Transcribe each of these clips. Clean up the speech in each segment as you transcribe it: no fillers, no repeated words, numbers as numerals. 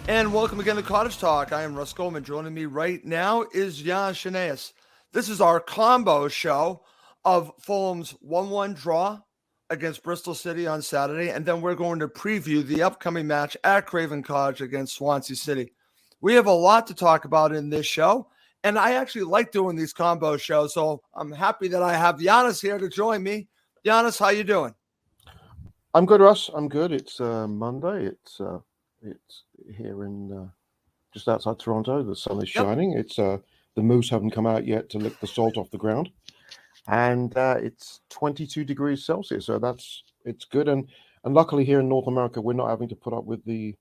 And welcome again to Cottage Talk. I am Russ Goldman. Joining me right now is Jan Shanaeus. This is our combo show of Fulham's 1-1 draw against Bristol City on Saturday, and then we're going to preview the upcoming match at Craven Cottage against Swansea City. We have a lot to talk about in this show, and I actually like doing these combo shows, so I'm happy that I have Giannis here to join me. Giannis, how you doing? I'm good, Russ. I'm good. It's Monday. It's here in just outside Toronto. The sun is Yep. shining. It's the moose haven't come out yet to lick the salt off the ground, and it's 22 degrees Celsius. So it's good. And luckily here in North America, we're not having to put up with the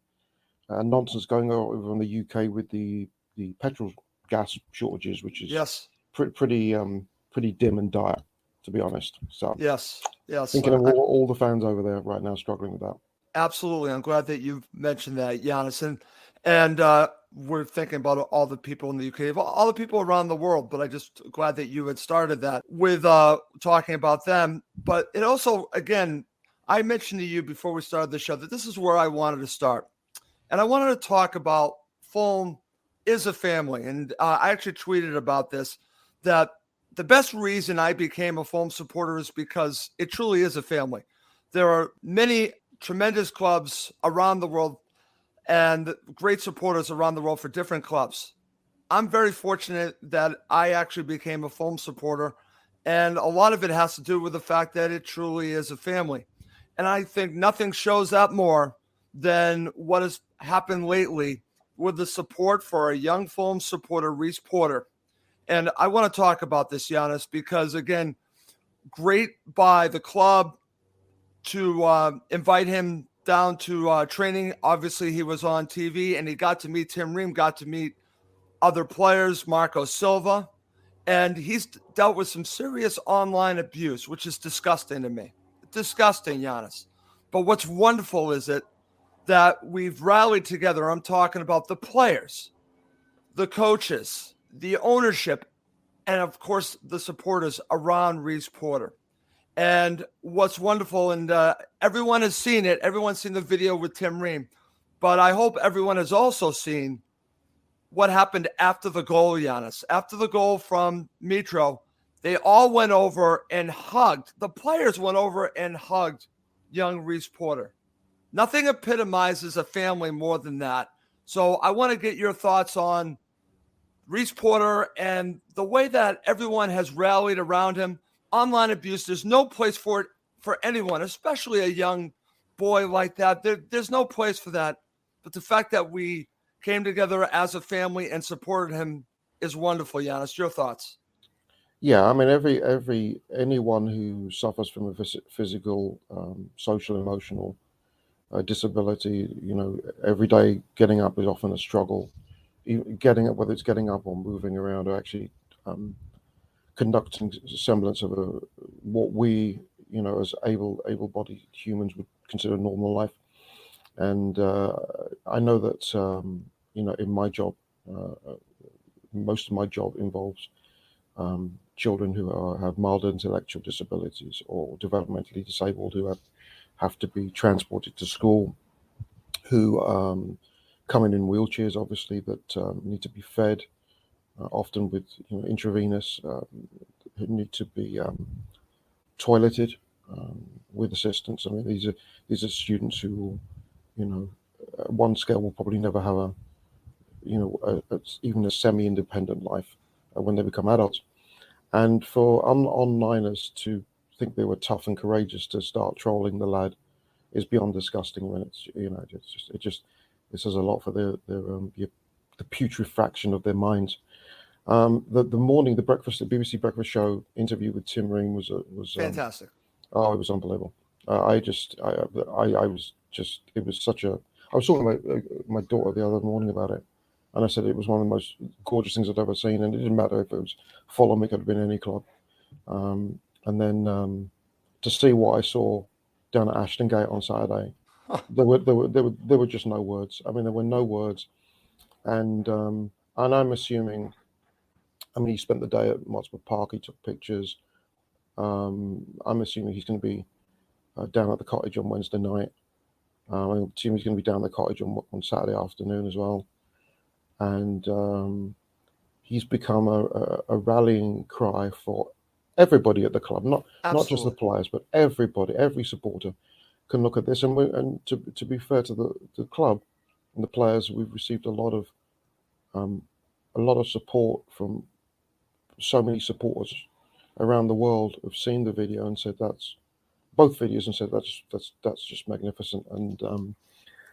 nonsense going on over in the UK with the petrol gas shortages, which is Yes. pretty dim and dire, to be honest. So Yes. Yes. thinking of all the fans over there right now struggling with that. Absolutely. I'm glad that you've mentioned that, Giannis. And we're thinking about all the people in the UK, all the people around the world, but I just glad that you had started that with talking about them. But it also, again, I mentioned to you before we started the show that this is where I wanted to start. And I wanted to talk about Fulham is a family. And I actually tweeted about this, that the best reason I became a Fulham supporter is because it truly is a family. There are many tremendous clubs around the world and great supporters around the world for different clubs. I'm very fortunate that I actually became a Fulham supporter, and a lot of it has to do with the fact that it truly is a family. And I think nothing shows that more than what has happened lately with the support for a young Fulham supporter, Rhys Porter. And I want to talk about this, Giannis, because again, great by the club to invite him down to training. Obviously, he was on TV and he got to meet Tim Ream, got to meet other players, Marco Silva, and he's dealt with some serious online abuse, which is disgusting to me. Disgusting, Giannis. But what's wonderful is it that we've rallied together. I'm talking about the players, the coaches, the ownership, and of course, the supporters around Rhys Porter. And what's wonderful, and everyone has seen it, everyone's seen the video with Tim Ream, but I hope everyone has also seen what happened after the goal, Giannis. After the goal from Mitro, they all went over and hugged. The players went over and hugged young Rhys Porter. Nothing epitomizes a family more than that. So I want to get your thoughts on Rhys Porter and the way that everyone has rallied around him. Online abuse, there's no place for it for anyone, especially a young boy like that. There's no place for that. But the fact that we came together as a family and supported him is wonderful, Giannis. Your thoughts? Yeah, I mean, every anyone who suffers from a physical, social, emotional disability, every day getting up is often a struggle. Getting up, whether it's getting up or moving around, or actually um, conducting semblance of what we, as able-bodied humans would consider normal life. And I know that in my job, most of my job involves children who have mild intellectual disabilities or developmentally disabled who have to be transported to school, who come in wheelchairs, obviously, that need to be fed, often with intravenous, who need to be toileted with assistance. I mean, these are students who will, at one scale will probably never have even a semi-independent life when they become adults. And for onliners to think they were tough and courageous to start trolling the lad is beyond disgusting. When it's it says a lot for the putrefaction of their minds. The morning the BBC breakfast show interview with Tim Ream was Fantastic. oh, it was unbelievable. I was just, it was such a. I was talking about my daughter the other morning about it, and I said it was one of the most gorgeous things I'd ever seen, and it didn't matter if it was Fulham, it could have been any club. And then to see what I saw down at Ashton Gate on Saturday, there were just no words. I mean, there were no words, and I'm assuming. I mean, he spent the day at Motspur Park. He took pictures. I'm assuming he's going to be down at the Cottage on Wednesday night. The team is going to be down the Cottage on Saturday afternoon as well, and he's become a rallying cry for everybody at the club, not just the Absolutely. players, but everybody, every supporter can look at this. And to be fair to the club and the players, we've received um, a lot of support from so many supporters around the world have seen the video and said that's both videos and said that's just magnificent. And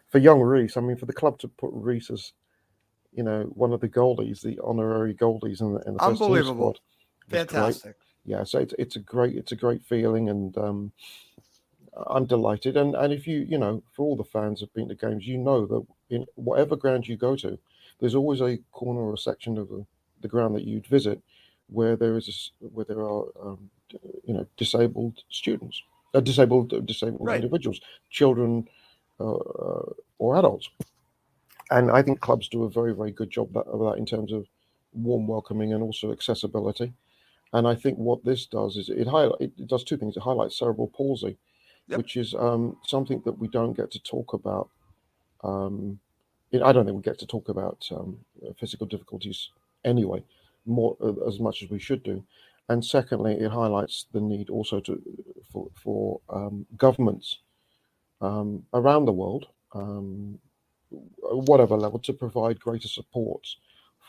for young Rhys, I mean, for the club to put Rhys as one of the goalies, the honorary goalies in the first team Unbelievable. squad was great. Fantastic. Yeah, so it's a great feeling, and I'm delighted. And if for all the fans who've been to games, that in whatever ground you go to, there's always a corner or a section of the ground that you'd visit where there are disabled students, disabled Right. individuals, children, or adults. And I think clubs do a very, very good job of that in terms of warm welcoming and also accessibility. And I think what this does is it does two things. It highlights cerebral palsy, Yep. which is something that we don't get to talk about. Um, I don't think we get to talk about physical difficulties anyway, more as much as we should do. And secondly, it highlights the need also for governments around the world, whatever level, to provide greater support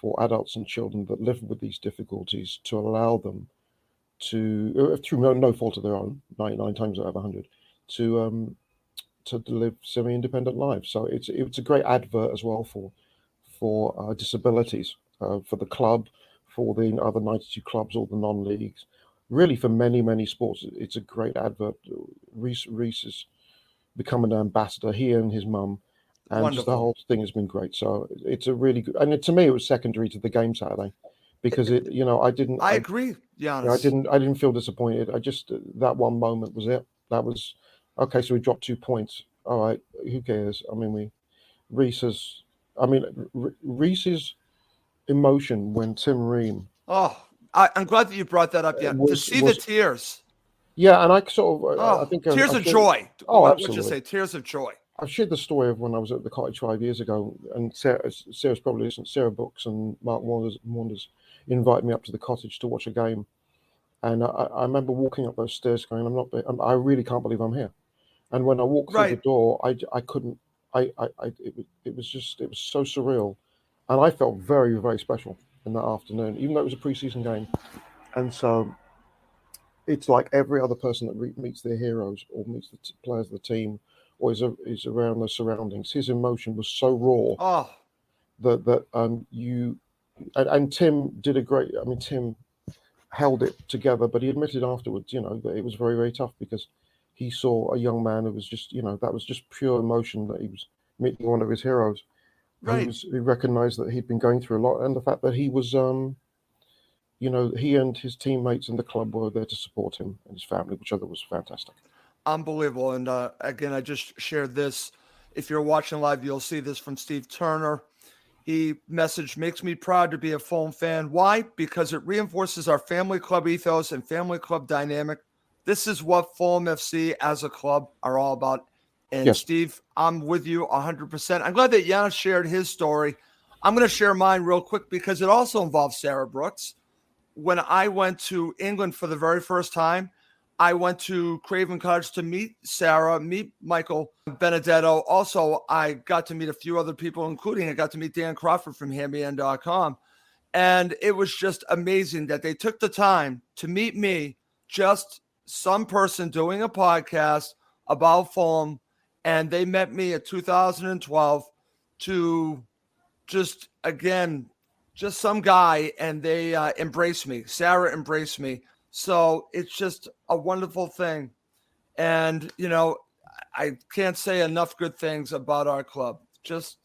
for adults and children that live with these difficulties, to allow them to, through no fault of their own, 99 times out of 100, to live semi-independent lives. So it's a great advert as well for disabilities, for the club, for the other 92 clubs, all the non-leagues, really for many sports. It's a great advert. Rhys has become an ambassador, he and his mum, and just the Wonderful. whole thing has been great. So it's a really good, and to me it was secondary to the game Saturday, because I agree, Giannis. I didn't feel disappointed. I just that one moment was it. That was okay. So we dropped 2 points. All right, who cares? I mean, Rhys's, Rhys's emotion when Tim Ream Oh, I'm glad that you brought that up. Yeah, to see the was tears. yeah, and I sort of I Oh, think tears I've of shared. joy. Oh, What would you absolutely. say? Tears of joy. I've shared the story of when I was at the Cottage 5 years ago, and Sarah's probably listened. Sarah Brooks and Mark Wanders invited me up to the Cottage to watch a game, and I remember walking up those stairs going, I really can't believe I'm here. And when I walked through the Right. door, I couldn't, it was so surreal, and I felt very, very special in that afternoon, even though it was a preseason game. And so it's like every other person that meets their heroes or meets the players of the team or is around the surroundings. His emotion was so raw Oh, that you and Tim did a great. I mean, Tim held it together, but he admitted afterwards, that it was very, very tough because he saw a young man who was just, that was just pure emotion that he was meeting one of his heroes, right. who recognized that he'd been going through a lot, and the fact that he was, he and his teammates in the club were there to support him and his family, which I thought was fantastic. Unbelievable. And again, I just shared this. If you're watching live, you'll see this from Steve Turner. He messaged, makes me proud to be a Fulham fan. Why? Because it reinforces our family club ethos and family club dynamic. This is what Fulham FC as a club are all about. And Yes, Steve, I'm with you 100%. I'm glad that Giannis shared his story. I'm going to share mine real quick because it also involves Sarah Brooks. When I went to England for the very first time, I went to Craven Cottage to meet Sarah, meet Michael Benedetto. Also, I got to meet a few other people, including I got to meet Dan Crawford from HandMeIn.com. And it was just amazing that they took the time to meet me, just some person doing a podcast about Fulham. And they met me in 2012 to just, again, just some guy, and they embraced me. Sarah embraced me. So it's just a wonderful thing. And, I can't say enough good things about our club. Just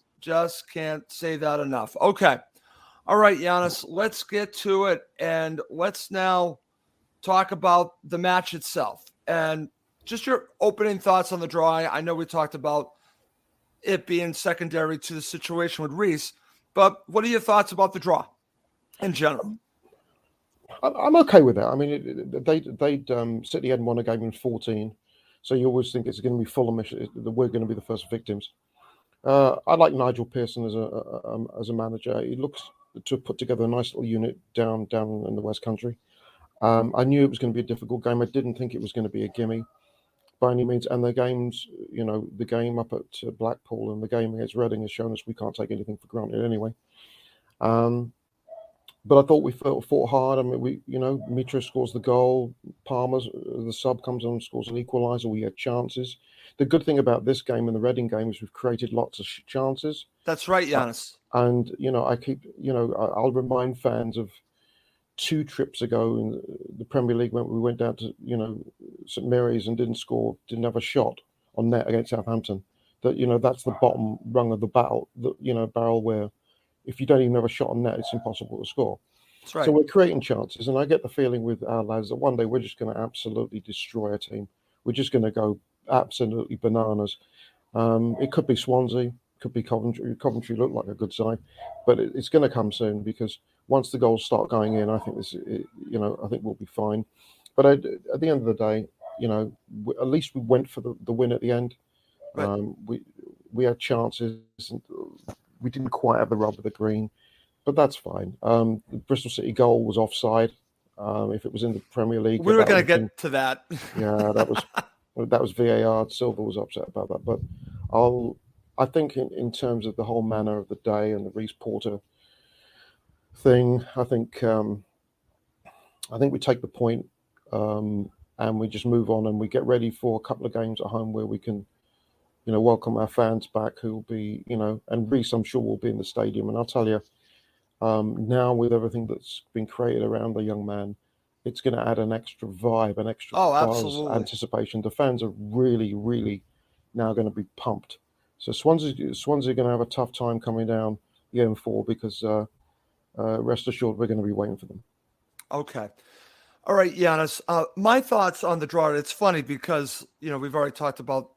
can't say that enough. Okay. All right, Giannis, let's get to it. And let's now talk about the match itself. And just your opening thoughts on the draw. I know we talked about it being secondary to the situation with Rhys, but what are your thoughts about the draw in general? I'm okay with that. I mean, City hadn't won a game in 14, So you always think it's going to be Fulhamish, that we're going to be the first victims. I like Nigel Pearson as a manager. He looks to put together a nice little unit down in the West Country. I knew it was going to be a difficult game. I didn't think it was going to be a gimme by any means. And the games, the game up at Blackpool and the game against Reading has shown us we can't take anything for granted anyway. But I thought we fought hard. I mean, Mitra scores the goal. Palmer's the sub comes on and scores an equaliser. We had chances. The good thing about this game and the Reading game is we've created lots of chances. That's right, Giannis. And I'll remind fans of 2 trips ago in the Premier League when we went down to St Mary's and didn't have a shot on net against Southampton. That's the bottom rung of the barrel where if you don't even have a shot on net, it's impossible to score. That's right. So we're creating chances, and I get the feeling with our lads that one day we're just going to absolutely destroy a team. We're just going to go absolutely bananas. It could be Swansea, could be Coventry. Coventry look like a good side, but it's going to come soon because once the goals start going in, I think I think we'll be fine. But at the end of the day, at least we went for the win at the end. Right. We had chances. We didn't quite have the rub of the green, but that's fine. The Bristol City goal was offside. If it was in the Premier League, we were going to get to that. Yeah, that was VAR. Silva was upset about that, but I think in terms of the whole manner of the day and the Rhys Porter thing, I think we take the point, and we just move on and we get ready for a couple of games at home where we can welcome our fans back who will be, and Rhys, I'm sure, will be in the stadium. And I'll tell you, now with everything that's been created around the young man, it's going to add an extra vibe, an extra buzz, anticipation. The fans are really, really now going to be pumped. So Swansea are going to have a tough time coming down the M4 because rest assured we're going to be waiting for them. Okay. All right, Giannis. My thoughts on the draw, it's funny because, we've already talked about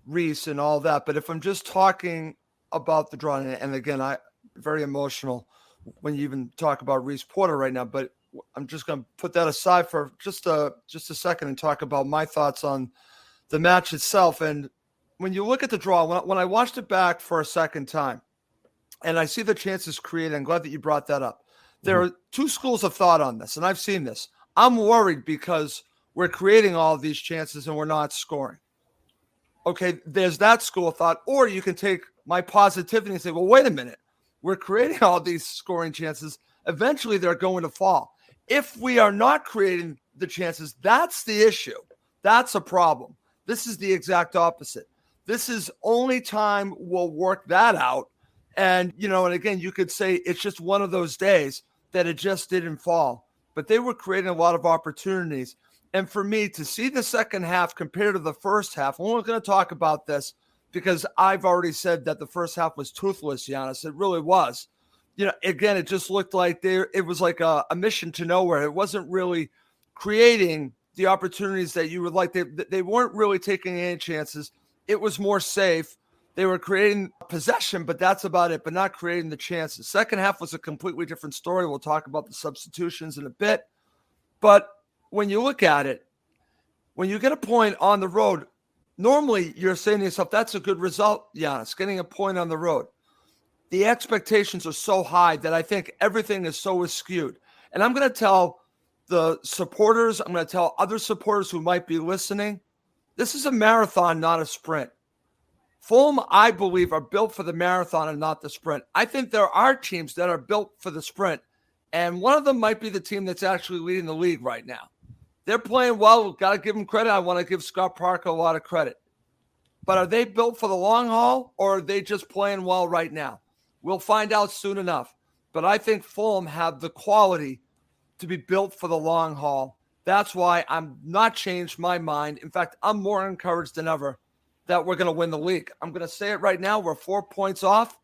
Rhys and all that, but if I'm just talking about the draw, and again, I'm very emotional when you even talk about Rhys Porter right now, but I'm just going to put that aside for just a second and talk about my thoughts on the match itself. And when you look at the draw, when I watched it back for a second time and I see the chances created, I'm glad that you brought that up. There are 2 schools of thought on this, and I've seen this. I'm worried because we're creating all of these chances and we're not scoring. Okay, there's that school of thought. Or you can take my positivity and say, well, wait a minute. We're creating all these scoring chances. Eventually, they're going to fall. If we are not creating the chances, that's the issue. That's a problem. This is the exact opposite. This is only time we'll work that out. And, and again, you could say it's just one of those days that it just didn't fall. But they were creating a lot of opportunities. And for me to see the second half compared to the first half, we're going to talk about this because I've already said that the first half was toothless, Giannis. It really was. Again, it just looked like it was like a mission to nowhere. It wasn't really creating the opportunities that you would like. They weren't really taking any chances. It was more safe. They were creating possession, but that's about it, but not creating the chances. Second half was a completely different story. We'll talk about the substitutions in a bit. But when you look at it, when you get a point on the road, normally you're saying to yourself, that's a good result, Giannis, getting a point on the road. The expectations are so high that I think everything is so skewed. And I'm going to tell the supporters, I'm going to tell other supporters who might be listening, this is a marathon, not a sprint. Fulham, I believe, are built for the marathon and not the sprint. I think there are teams that are built for the sprint, and one of them might be the team that's actually leading the league right now. They're playing well. Got to give them credit. I want to give Scott Parker a lot of credit. But are they built for the long haul, or are they just playing well right now? We'll find out soon enough. But I think Fulham have the quality to be built for the long haul. That's why I'm not changed my mind. In fact, I'm more encouraged than ever that we're going to win the league. I'm going to say it right now. We're 4 points off.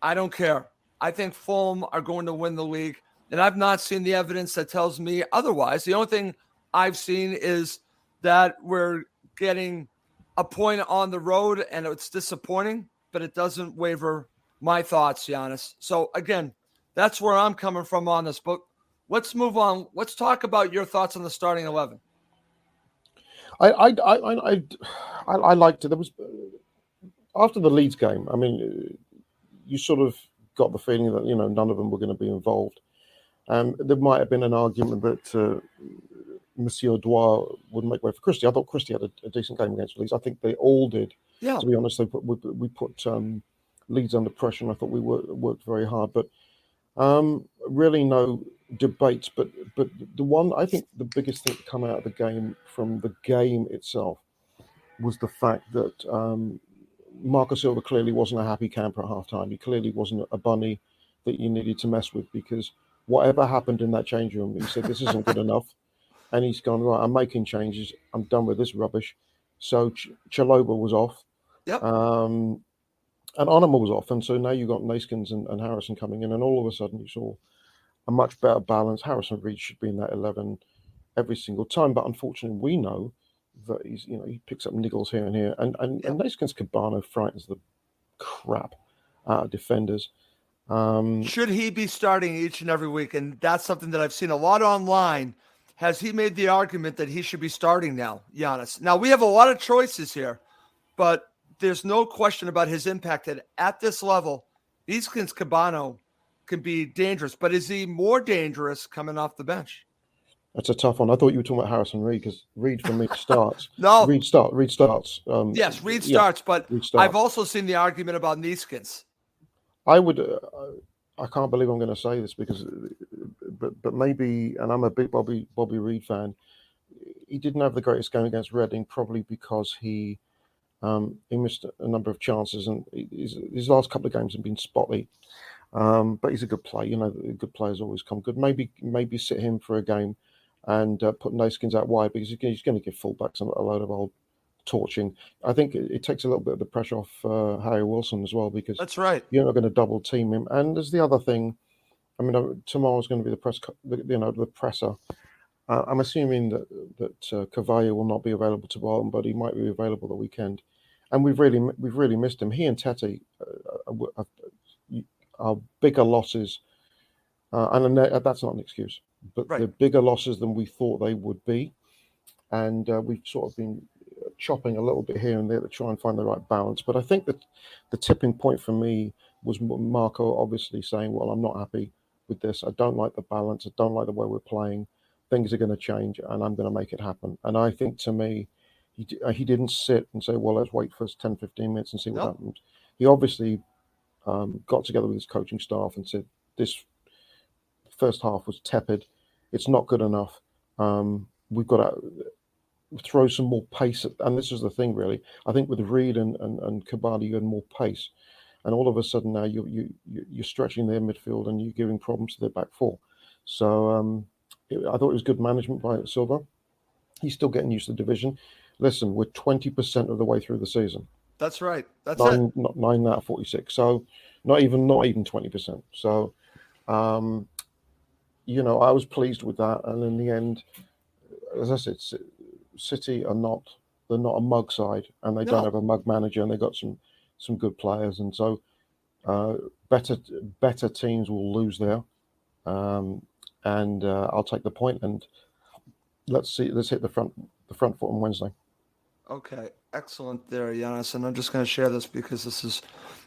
I don't care. I think Fulham are going to win the league. And I've not seen the evidence that tells me otherwise. The only thing I've seen is that we're getting a point on the road, and it's disappointing, but it doesn't waver my thoughts, Giannis. So, again, that's where I'm coming from on this. But let's move on. Let's talk about your thoughts on the starting 11. I liked it. There was after the Leeds game. I mean, you sort of got the feeling that none of them were going to be involved. There might have been an argument that Monsieur Dwyer wouldn't make way for Christie. I thought Christie had a decent game against Leeds. I think they all did. Yeah. To be honest, we put Leeds under pressure, and I thought we worked very hard. But really no debates. But the one, I think the biggest thing to come out of the game from the game itself was the fact that Marco Silva clearly wasn't a happy camper at halftime. He clearly wasn't a bunny that you needed to mess with, because whatever happened in that change room, he said this isn't good enough, and he's gone, right, I'm making changes. I'm done with this rubbish. So Chaloba was off. Yep. And Onama was off, and so now you've got Naskins and Harrison coming in, and all of a sudden you saw a much better balance. Harrison Reed should be in that 11 every single time, but unfortunately we know that he picks up niggles here and here, and Naskins Cabano frightens the crap out of defenders. Should he be starting each and every week? And that's something that I've seen a lot online. Has he made the argument that he should be starting now, Giannis? Now, we have a lot of choices here, but there's no question about his impact at this level. Neeskins Cabano can be dangerous, but is he more dangerous coming off the bench? That's a tough one. I thought you were talking about Harrison Reed, because Reed for me starts. No. Reed starts. Yes, Reed starts, but Reed starts. I've also seen the argument about Neeskins. I would. I can't believe I'm going to say this, but maybe, and I'm a big Bobby Reed fan. He didn't have the greatest game against Reading, probably because he missed a number of chances, and his last couple of games have been spotty. But he's a good player. Good players always come good. Maybe sit him for a game and put Naskins out wide, because he's going to give fullbacks a load of old torching. I think it takes a little bit of the pressure off Harry Wilson as well, because that's right. You're not going to double team him. And there's the other thing. I mean, tomorrow's going to be the presser. I'm assuming that Cavallo will not be available tomorrow, but he might be available the weekend. And we've really missed him. He and Tete are bigger losses, and that's not an excuse, but right. They're bigger losses than we thought they would be. And we've sort of been chopping a little bit here and there to try and find the right balance. But I think that the tipping point for me was Marco obviously saying, well, I'm not happy with this. I don't like the balance. I don't like the way we're playing. Things are going to change, and I'm going to make it happen. And I think, to me, he didn't sit and say, well, let's wait for 10, 15 minutes and see what happens. He obviously got together with his coaching staff and said, this first half was tepid. It's not good enough. We've got to throw some more pace. And this is the thing, really. I think with Reed and Kabadi, you had more pace. And all of a sudden now you're stretching their midfield and you're giving problems to their back four. So I thought it was good management by Silva. He's still getting used to the division. Listen, we're 20% of the way through the season. That's right. That's nine out of 46. So not even 20%. So, I was pleased with that. And in the end, as I said, City they're not a mug side, and they don't have a mug manager, and they've got some good players. And so better teams will lose there. And I'll take the point, and let's hit the front foot on Wednesday. Okay, excellent there, Giannis. And I'm just going to share this because this is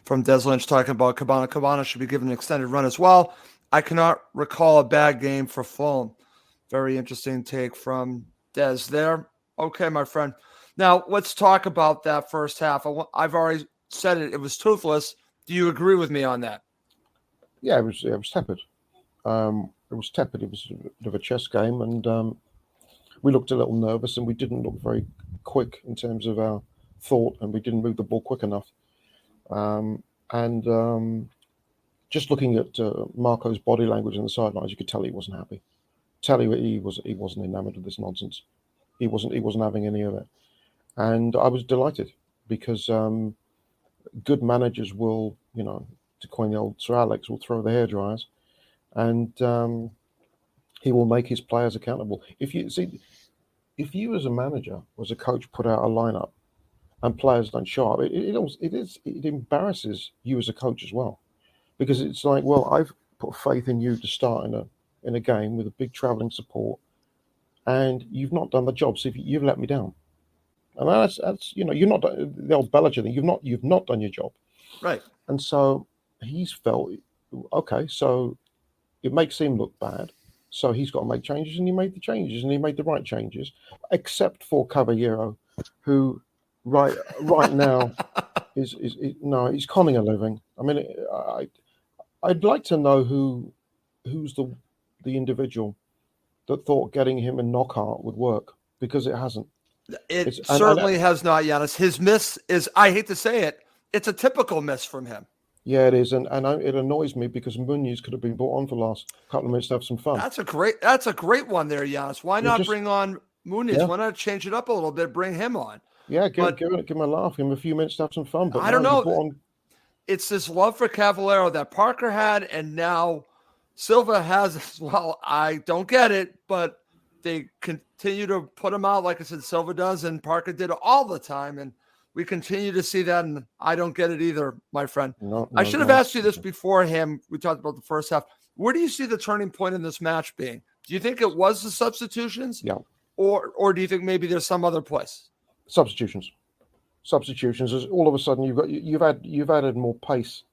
from Des Lynch talking about Cabana. Cabana should be given an extended run as well. I cannot recall a bad game for Fulham. Very interesting take from Des there. Okay, my friend. Now, let's talk about that first half. I've already said it. It was toothless. Do you agree with me on that? Yeah, it was tepid. It was tepid. It was a bit of a chess game, and we looked a little nervous, and we didn't look very quick in terms of our thought, and we didn't move the ball quick enough. Just looking at Marco's body language on the sidelines, you could tell he wasn't happy. He wasn't enamored of this nonsense. He wasn't having any of it, and I was delighted because good managers will, to coin the old Sir Alex, will throw the hairdryers, and he will make his players accountable. If you as a manager, as a coach, put out a lineup and players don't show up, it embarrasses you as a coach as well, because it's like, well, I've put faith in you to start in a game with a big travelling support, and you've not done the job, so you've let me down. And that's you're not the old Bellinger thing. You've not done your job, Right. and so he's felt okay. So it makes him look bad. So he's got to make changes, and he made the changes, and he made the right changes, except for Caballero, who right now is no, he's conning a living. I mean, I'd like to know who's the individual that thought getting him in Knockout would work, because it hasn't. It It's and certainly has not, Giannis. His miss is, I hate to say it, it's a typical miss from him. yeah, it is, and it annoys me because Munoz could have been brought on for the last couple of minutes to have some fun. That's a great one there, Giannis. Why You not just bring on Muniz? yeah Why not change it up a little bit, bring him on? yeah But give him a laugh, give him a few minutes to have some fun. But I don't no, you know. brought on It's this love for Cavallero that Parker had, and now Silva has as well. I don't get it, but they continue to put him out, like I said, Silva does, and Parker did all the time, and we continue to see that, and I don't get it either, my friend. I should have no. asked you this beforehand. We talked about the first half. Where do you see the turning point in this match being? Do you think it was the substitutions? Yeah, Or do you think maybe there's some other place? substitutions. Is all of a sudden you've added more pace.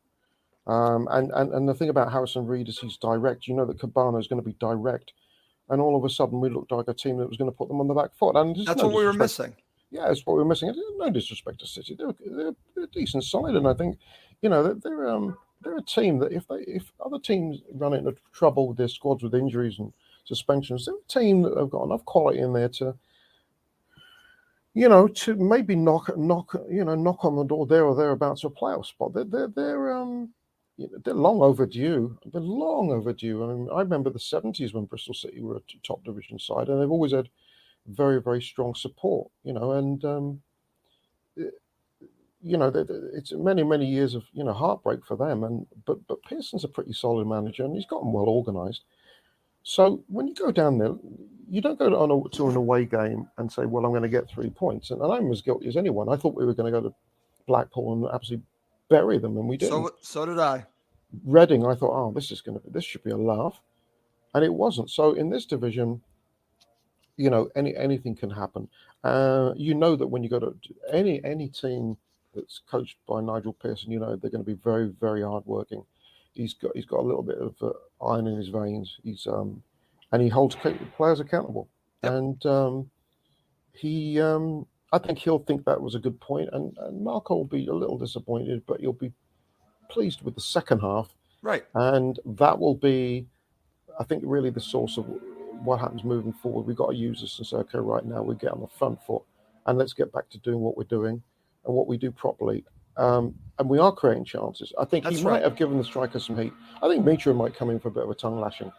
And the thing about Harrison Reed is he's direct. You know that Cabana is going to be direct, and all of a sudden we looked like a team that was going to put them on the back foot. And That's what we were missing. Yeah, that's what we were missing. No disrespect to City, they're a decent side, and I think they're a team that if other teams run into trouble with their squads with injuries and suspensions, they're a team that have got enough quality in there to to maybe knock on the door there or thereabouts of a playoff spot. They're long overdue. They're long overdue. I mean, I remember the 70s when Bristol City were a top division side, and they've always had very, very strong support. It's many, many years of heartbreak for them. But Pearson's a pretty solid manager, and he's got them well organised. So when you go down there, you don't go to an away game and say, "Well, I'm going to get 3 points." And I'm as guilty as anyone. I thought we were going to go to Blackpool and absolutely bury them, and we didn't. So did I. Reading, I thought, "Oh, this should be a laugh," and it wasn't. So in this division, anything can happen. That when you go to any team that's coached by Nigel Pearson, they're going to be very, very hardworking. He's got a little bit of iron in his veins. And he holds players accountable. Yep. And I think he'll think that was a good point. And Marco will be a little disappointed, but he'll be pleased with the second half. Right. And that will be, I think, really the source of what happens moving forward. We've got to use this and say, okay, right now we get on the front foot and let's get back to doing what we're doing and what we do properly. And we are creating chances. I think he might have given the striker some heat. I think Mitra might come in for a bit of a tongue lashing.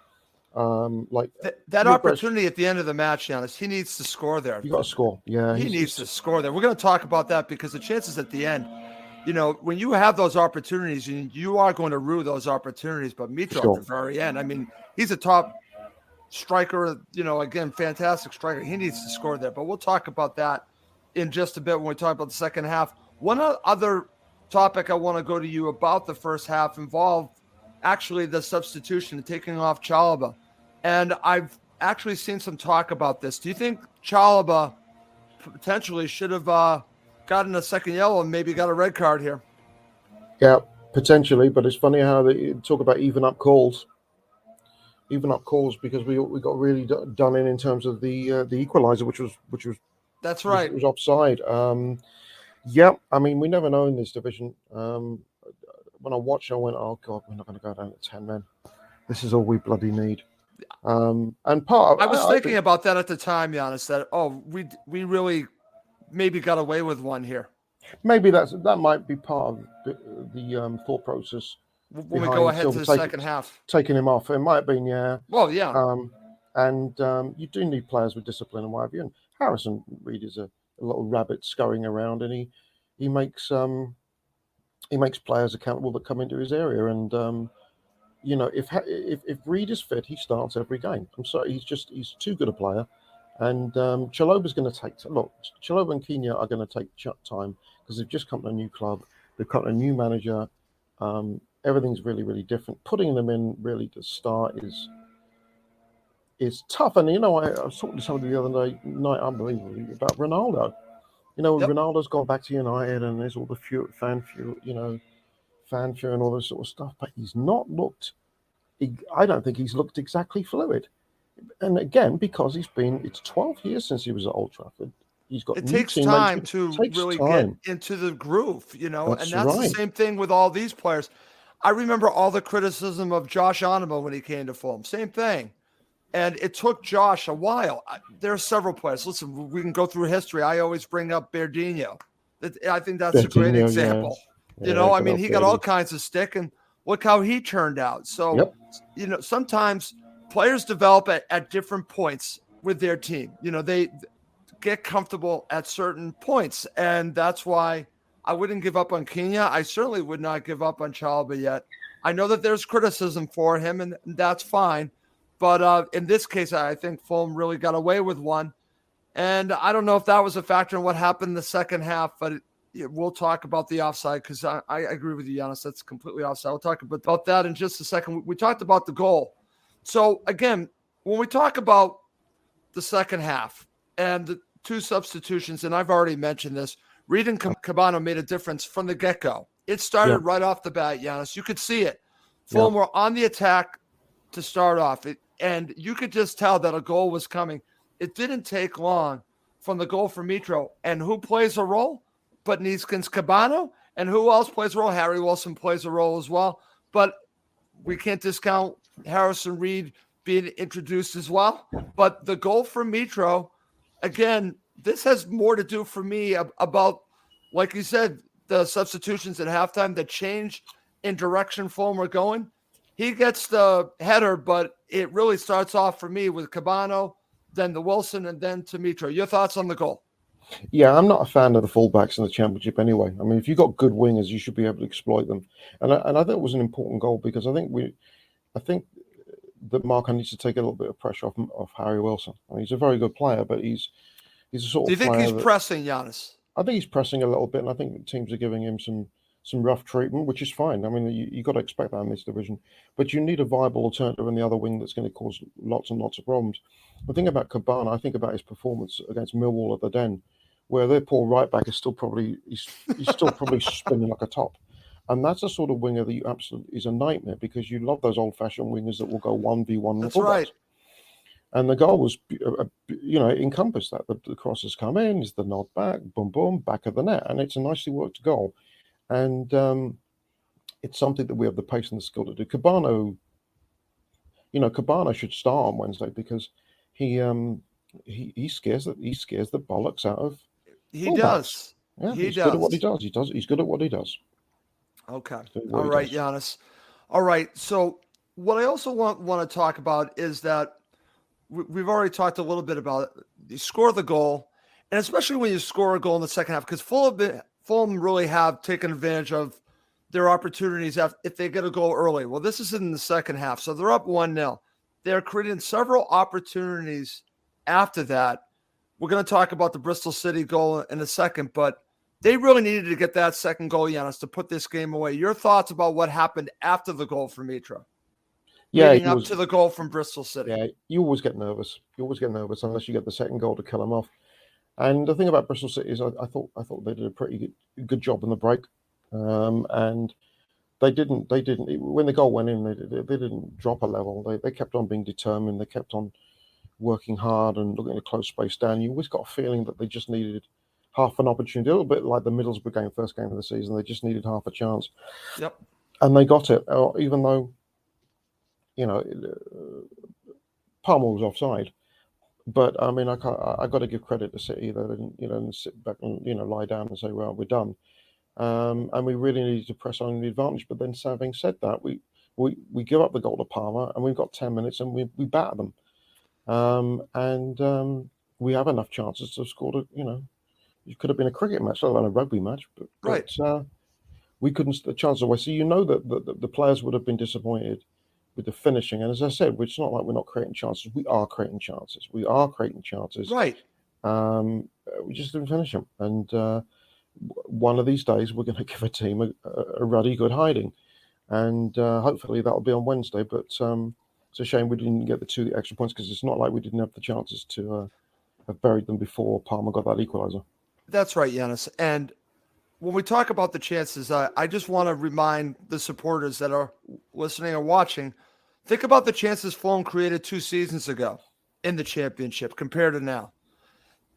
That opportunity at the end of the match, Giannis, he needs to score there. You got to score. Yeah, he needs to score there. We're going to talk about that because the chances at the end, when you have those opportunities, you are going to rue those opportunities. But Mitra at the very end, I mean, he's a top striker. Again, fantastic striker. He needs to score there. But we'll talk about that in just a bit when we talk about the second half. One other topic I want to go to you about the first half involved actually the substitution, taking off Chalobah. And I've actually seen some talk about this. Do you think Chalobah potentially should have gotten a second yellow and maybe got a red card here? Yeah, potentially. But it's funny how they talk about even up calls because we got really done in terms of the equalizer, which was that's right. It was offside. Yeah, I mean, we never know in this division. When I watched, I went, "Oh God, we're not going to go down to 10 men. This is all we bloody need." And part of, I was thinking about that at the time, Giannis. That we really maybe got away with one here. Maybe that might be part of the thought process when we go ahead to the second half. Taking him off, it might have been, yeah. Well, yeah. And you do need players with discipline and what have you. And Harrison Reed is a little rabbit scurrying around, and he makes players accountable that come into his area. And if Reed is fit, he starts every game. I'm sorry, he's too good a player. And Chalobah's going to take Chalobah and Kenya are going to take time because they've just come to a new club. They've got a new manager. Everything's really, really different. Putting them in really to start is tough. And I was talking to somebody the other night, unbelievably, about Ronaldo. Yep. Ronaldo's gone back to United, and there's all the fanfare and all this sort of stuff. But he's not looked. I don't think he's looked exactly fluid. And again, because it's 12 years since he was at Old Trafford. He's got It new takes teammates. time It to takes really get time. into the groove, and That's that's the right. same thing with all these players. I remember all the criticism of Josh Onuma when he came to Fulham. Same thing. And it took Josh a while. There are several players. Listen, we can go through history. I always bring up Berdinho. I think that's a great Bertinho, example. yeah, I good mean, old he got all Bertie. kinds of stick, and look how he turned out. So, Yep. sometimes players develop at different points with their team. They get comfortable at certain points, and that's why I wouldn't give up on Kenya. I certainly would not give up on Chalba yet. I know that there's criticism for him, and that's fine. But in this case, I think Fulham really got away with one. And I don't know if that was a factor in what happened in the second half, but we'll talk about the offside because I agree with you, Giannis. That's completely offside. We'll talk about that in just a second. We talked about the goal. So, again, when we talk about the second half and the two substitutions, and I've already mentioned this, Reed and Cabano made a difference from the get-go. It started Yep. right off the bat, Giannis. You could see it. Fulham Yep. were on the attack to start off, and you could just tell that a goal was coming. It didn't take long from the goal for Mitro. And who plays a role? But Neeskens Cabano. And who else plays a role? Harry Wilson plays a role as well. But we can't discount Harrison Reed being introduced as well. But the goal for Mitro, again, this has more to do for me about, like you said, the substitutions at halftime, the change in direction Fulham were going. He gets the header, but it really starts off for me with Cabano, then the Wilson, and then to Mitro. Your thoughts on the goal? Yeah, I'm not a fan of the fullbacks in the Championship anyway. I mean, if you've got good wingers, you should be able to exploit them. And I think it was an important goal because I think that Marco needs to take a little bit of pressure off Harry Wilson. I mean, he's a very good player, but he's a sort Do you of think player he's that pressing, Giannis? I think he's pressing a little bit, and I think teams are giving him some rough treatment, which is fine. I mean, you got to expect that in this division, but you need a viable alternative in the other wing that's going to cause lots and lots of problems. The thing about Cabana, I think about his performance against Millwall at the Den, where their poor right back is still probably he's still probably spinning like a top, and that's a sort of winger that you absolutely is a nightmare because you love those old-fashioned wingers that will go 1v1 with That's fullbacks. right. And the goal was, it encompassed that. The crosses come in, is the nod back, boom, boom, back of the net. And it's a nicely worked goal. And it's something that we have the pace and the skill to do. Cabano should start on Wednesday because he scares the bollocks out of He fullbacks. does. Yeah, He he's good at what he does. does. He's good at what he does. Okay. What All he right, does. Giannis. All right. So what I also want to talk about is that we've already talked a little bit about it. You score the goal, and especially when you score a goal in the second half, because Fulham really have taken advantage of their opportunities if they get a goal early. Well, this is in the second half, so they're up 1-0. They're creating several opportunities after that. We're going to talk about the Bristol City goal in a second, but they really needed to get that second goal, Giannis, to put this game away. Your thoughts about what happened after the goal from Mitra? Yeah, Leading up to the goal from Bristol City. Yeah, you always get nervous. You always get nervous unless you get the second goal to kill them off. And the thing about Bristol City is, I thought they did a pretty good job in the break, and they didn't when the goal went in, they didn't drop a level. They kept on being determined. They kept on working hard and looking to close space down. You always got a feeling that they just needed half an opportunity, a little bit like the Middlesbrough game, first game of the season. They just needed half a chance. Yep. And they got it, even though, Palmer was offside. But I mean, I got to give credit to City. They didn't sit back and lie down and say, "Well, we're done." And we really needed to press on the advantage. But then, having said that, we give up the goal to Palmer, and we've got 10 minutes, and we batter them. We have enough chances to score. It could have been a cricket match, let alone a rugby match. Right. We couldn't the chances away. So that the players would have been disappointed with the finishing. And as I said, it's not like we're not creating chances. We are creating chances. Right. We just didn't finish them. And one of these days, we're going to give a team a ruddy good hiding. And hopefully that'll be on Wednesday. But it's a shame we didn't get the 2 extra points because it's not like we didn't have the chances to have buried them before Palmer got that equaliser. That's right, Giannis. And when we talk about the chances, I just want to remind the supporters that are listening or watching, think about the chances Fulham created 2 seasons ago in the championship compared to now.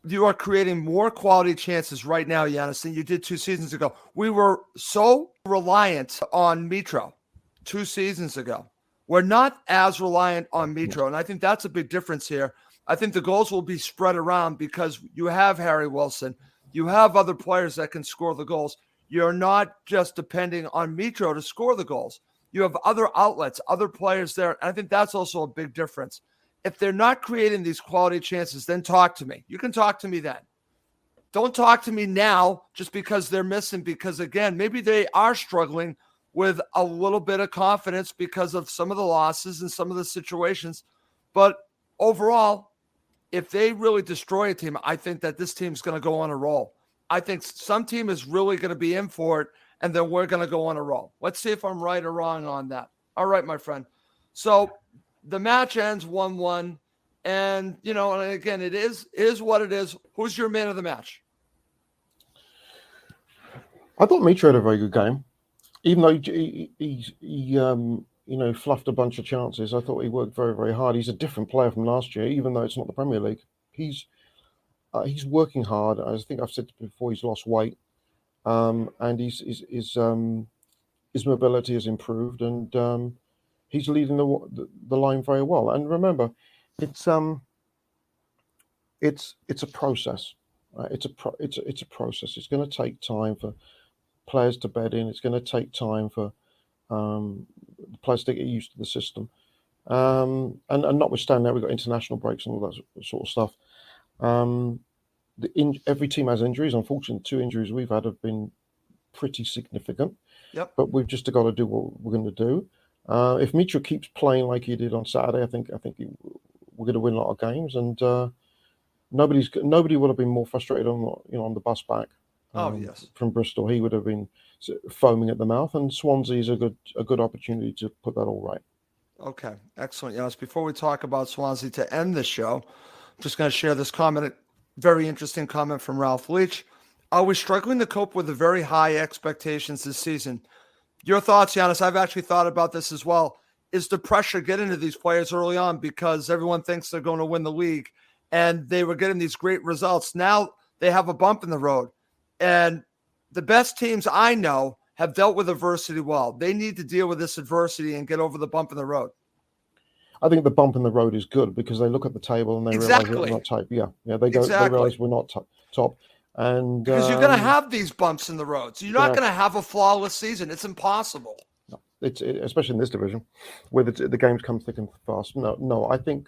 You are creating more quality chances right now, Giannis, than you did 2 seasons ago. We were so reliant on Mitro 2 seasons ago. We're not as reliant on Mitro, and I think that's a big difference here. I think the goals will be spread around because you have Harry Wilson. You have other players that can score the goals. You're not just depending on Mitro to score the goals. You have other outlets, other players there. And I think that's also a big difference. If they're not creating these quality chances, then talk to me. You can talk to me then. Don't talk to me now just because they're missing, because, again, maybe they are struggling with a little bit of confidence because of some of the losses and some of the situations. But overall, if they really destroy a team, I think that this team's going to go on a roll. I think some team is really going to be in for it, and then we're going to go on a roll. Let's see if I'm right or wrong on that. All right, my friend. So the match ends 1-1, and, and again, it is what it is. Who's your man of the match? I thought Mitro had a very good game, even though he fluffed a bunch of chances. I thought he worked very, very hard. He's a different player from last year, even though it's not the Premier League. He's working hard. I think I've said before, he's lost weight, and his mobility has improved, and he's leading the line very well. And remember, it's a process. It's a process. It's going to take time for players to bed in. It's going to take time for the players to get used to the system. And notwithstanding that, we've got international breaks and all that sort of stuff. Every team has injuries. Unfortunately, 2 injuries we've had have been pretty significant. Yep. But we've just got to do what we're going to do. If Mitro keeps playing like he did on Saturday, I think we're going to win a lot of games. And nobody would have been more frustrated on the bus back. Yes. From Bristol, he would have been foaming at the mouth, and Swansea is a good opportunity to put that all right. Okay, excellent. Yes, before we talk about Swansea to end the show, I'm just going to share this comment, very interesting comment from Ralph Leach. Are we struggling to cope with the very high expectations this season? Your thoughts, Giannis? I've actually thought about this as well. Is the pressure getting to these players early on because everyone thinks they're going to win the league, and they were getting these great results? Now they have a bump in the road. And the best teams I know have dealt with adversity well. They need to deal with this adversity and get over the bump in the road. I think the bump in the road is good because they look at the table and they realize we're not top. Yeah, they go. Exactly. They realize we're not top. And because you're going to have these bumps in the road, so you're not going to have a flawless season. It's impossible. No, especially in this division, where the games come thick and fast. No, I think.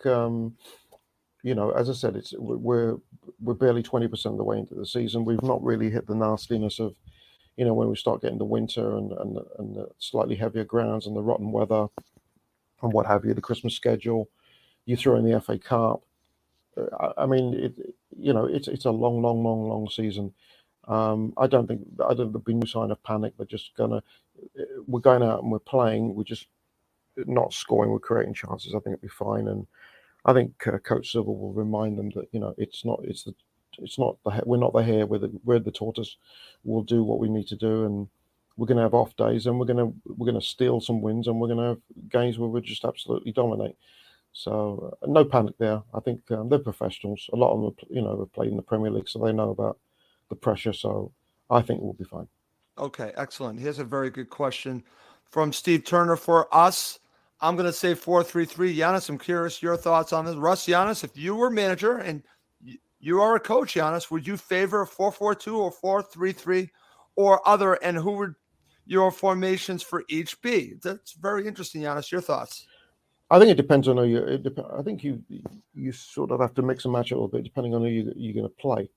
As I said, we're barely 20% of the way into the season. We've not really hit the nastiness of, when we start getting the winter and the slightly heavier grounds and the rotten weather and what have you, the Christmas schedule. You throw in the FA Cup. I mean, it's a long season. I don't think there'll be no sign of panic. We're going out and we're playing. We're just not scoring. We're creating chances. I think it'll be fine. And I think Coach Silver will remind them that we're not the hare, we're the tortoise. We'll do what we need to do, and we're going to have off days, and we're going to steal some wins, and we're going to have games where we just absolutely dominate. So no panic there. I think they're professionals. A lot of them, have played in the Premier League, so they know about the pressure. So I think we'll be fine. Okay, excellent. Here's a very good question from Steve Turner for us. I'm going to say 4-3-3. Giannis, I'm curious your thoughts on this. Russ, Giannis, if you were manager and you are a coach, Giannis, would you favor 4-4-2 or 4-3-3 or other? And who would your formations for each be? That's very interesting, Giannis. Your thoughts? I think it depends on who you. I think you sort of have to mix and match a little bit depending on who you're going to play.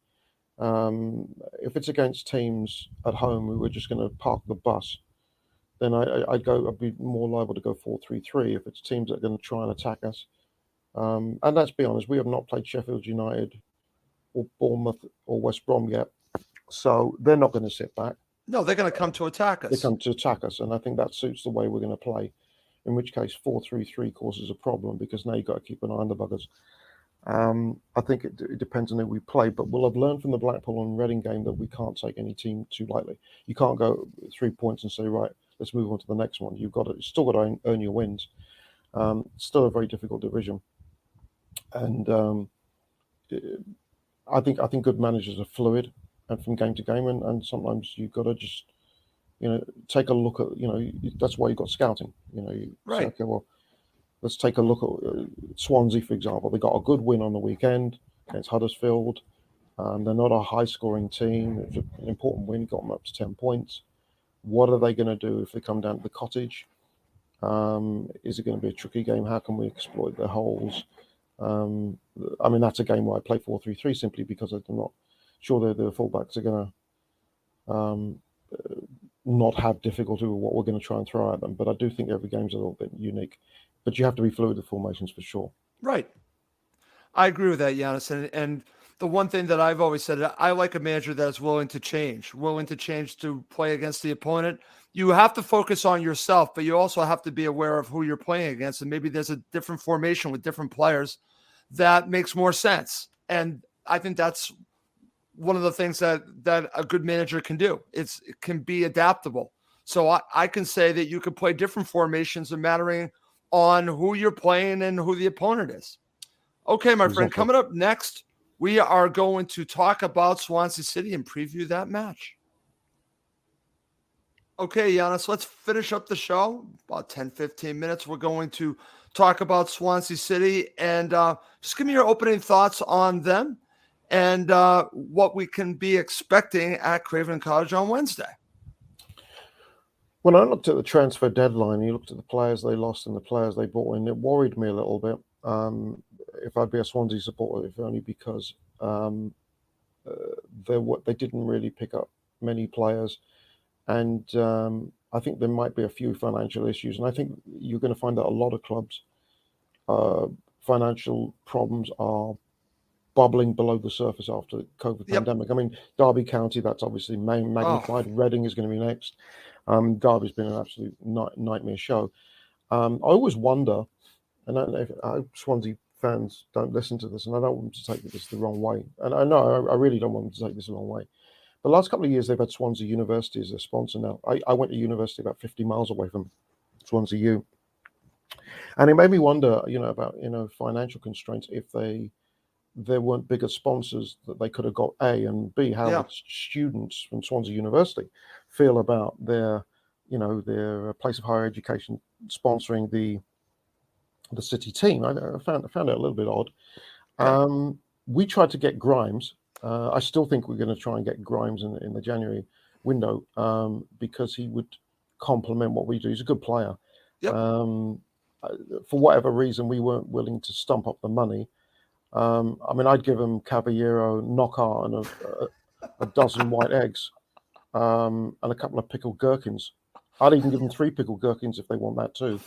If it's against teams at home who are just going to park the bus, then I'd be more liable to go 4-3-3 if it's teams that are going to try and attack us. And let's be honest, we have not played Sheffield United or Bournemouth or West Brom yet, so they're not going to sit back. No, they're going to come to attack us. They come to attack us, and I think that suits the way we're going to play. In which case, 4-3-3 causes a problem because now you've got to keep an eye on the buggers. I think it depends on who we play, but we'll have learned from the Blackpool and Reading game that we can't take any team too lightly. You can't go 3 points and say, right, let's move on to the next one. You've still got to earn your wins. It's still a very difficult division, and I think good managers are fluid and from game to game, and sometimes you've got to just take a look at that's why you've got scouting. You say, Right. okay, well, let's take a look at Swansea, for example. They got a good win on the weekend against Huddersfield. They're not a high-scoring team. It's an important win, got them up to 10 points. What are they going to do if they come down to the Cottage? Is it going to be a tricky game? How can we exploit their holes? That's a game where I play 4-3-3 simply because I'm not sure that the fullbacks are going to not have difficulty with what we're going to try and throw at them. But I do think every game's a little bit unique. But you have to be fluid with formations for sure. Right. I agree with that, Giannis. And the one thing that I've always said, I like a manager that's willing to change to play against the opponent. You have to focus on yourself, but you also have to be aware of who you're playing against. And maybe there's a different formation with different players that makes more sense. And I think that's one of the things that a good manager can do. It can be adaptable. So I can say that you could play different formations and mattering on who you're playing and who the opponent is. Okay, my friend, Exactly. coming up next, we are going to talk about Swansea City and preview that match. Okay, Giannis, let's finish up the show. About 10, 15 minutes. We're going to talk about Swansea City and just give me your opening thoughts on them and what we can be expecting at Craven Cottage on Wednesday. When I looked at the transfer deadline, you looked at the players they lost and the players they brought in, it worried me a little bit. If I'd be a Swansea supporter, if only because they didn't really pick up many players, and I think there might be a few financial issues, and I think you're going to find that a lot of clubs' financial problems are bubbling below the surface after the COVID pandemic. I mean, Derby County, that's obviously magnified. Reading is going to be next. Derby's been an absolute nightmare show. I always wonder, and I hope Swansea fans don't listen to this, and I don't want them to take this the wrong way. And I know I really don't want them to take this the wrong way. The last couple of years, they've had Swansea University as their sponsor now. I went to university about 50 miles away from Swansea U. And it made me wonder, about, financial constraints if there weren't bigger sponsors that they could have got, A, and B, how the students from Swansea University feel about their place of higher education sponsoring the City team. I found it a little bit odd. Okay. We tried to get Grimes. I still think we're going to try and get Grimes in the January window because he would complement what we do. He's a good player. Yep. For whatever reason, we weren't willing to stump up the money. I'd give him Caballero, Knockout, and a dozen white eggs, and a couple of pickled gherkins. I'd even give them 3 pickled gherkins if they want that too,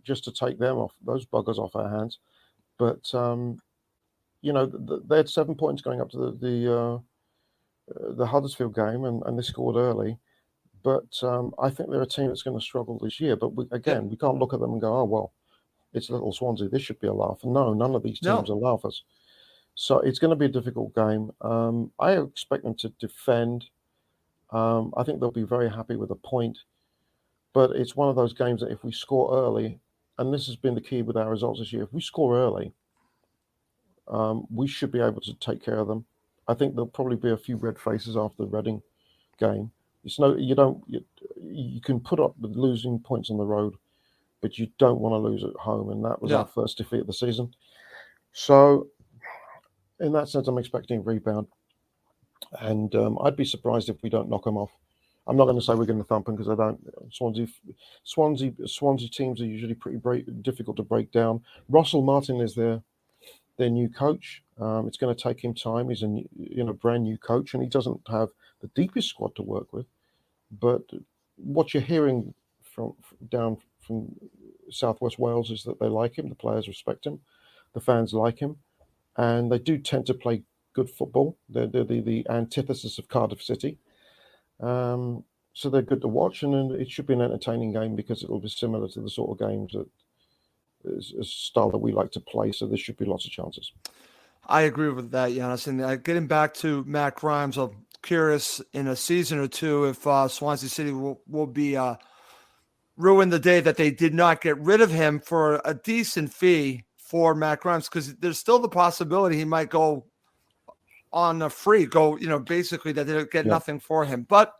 just to take those buggers off our hands. But they had 7 points going up to the Huddersfield game, and they scored early. But I think they're a team that's going to struggle this year. But we can't look at them and go, oh well, it's little Swansea, this should be a laugh. No, none of these teams are laughers. So it's going to be a difficult game. I expect them to defend. I think they'll be very happy with a point. But it's one of those games that if we score early, and this has been the key with our results this year, if we score early, we should be able to take care of them. I think there'll probably be a few red faces after the Reading game. You can put up with losing points on the road, but you don't want to lose at home, and that was our first defeat of the season. So, in that sense, I'm expecting a rebound, and I'd be surprised if we don't knock them off. I'm not going to say we're going to thump them because I don't. Swansea teams are usually pretty difficult to break down. Russell Martin is their new coach. It's going to take him time. He's a brand new coach, and he doesn't have the deepest squad to work with. But what you're hearing from Southwest Wales is that they like him. The players respect him. The fans like him, and they do tend to play good football. They're the antithesis of Cardiff City. So they're good to watch, and it should be an entertaining game because it will be similar to the sort of games is a style that we like to play. So there should be lots of chances. I agree with that, Giannis. And getting back to Matt Grimes, I'm curious in a season or two if Swansea City will be ruin the day that they did not get rid of him for a decent fee for Matt Grimes, because there's still the possibility he might go on a free, basically that they get nothing for him. But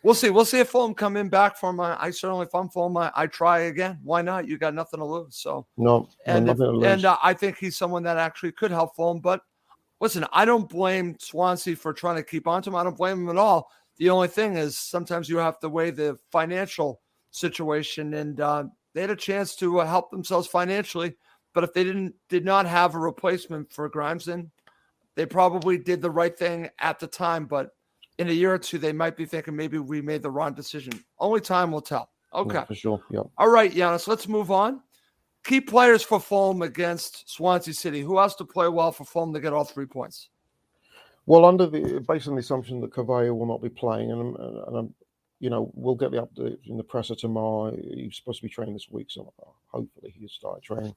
we'll see. We'll see if Fulham come in back for him. I certainly, if I'm Fulham, I try again. Why not? You got nothing to lose. So nothing to lose. I think he's someone that actually could help Fulham. But listen, I don't blame Swansea for trying to keep on to him. I don't blame him at all. The only thing is sometimes you have to weigh the financial situation, and they had a chance to help themselves financially. But if they did not have a replacement for Grimes, then they probably did the right thing at the time. But in a year or two, they might be thinking maybe we made the wrong decision. Only time will tell. Okay. Yeah, for sure. Yeah. All right, Giannis, let's move on. Key players for Fulham against Swansea City. Who has to play well for Fulham to get all 3 points? Well, based on the assumption that Cavaya will not be playing, and we'll get the update in the presser tomorrow. He's supposed to be training this week, so hopefully he'll start training.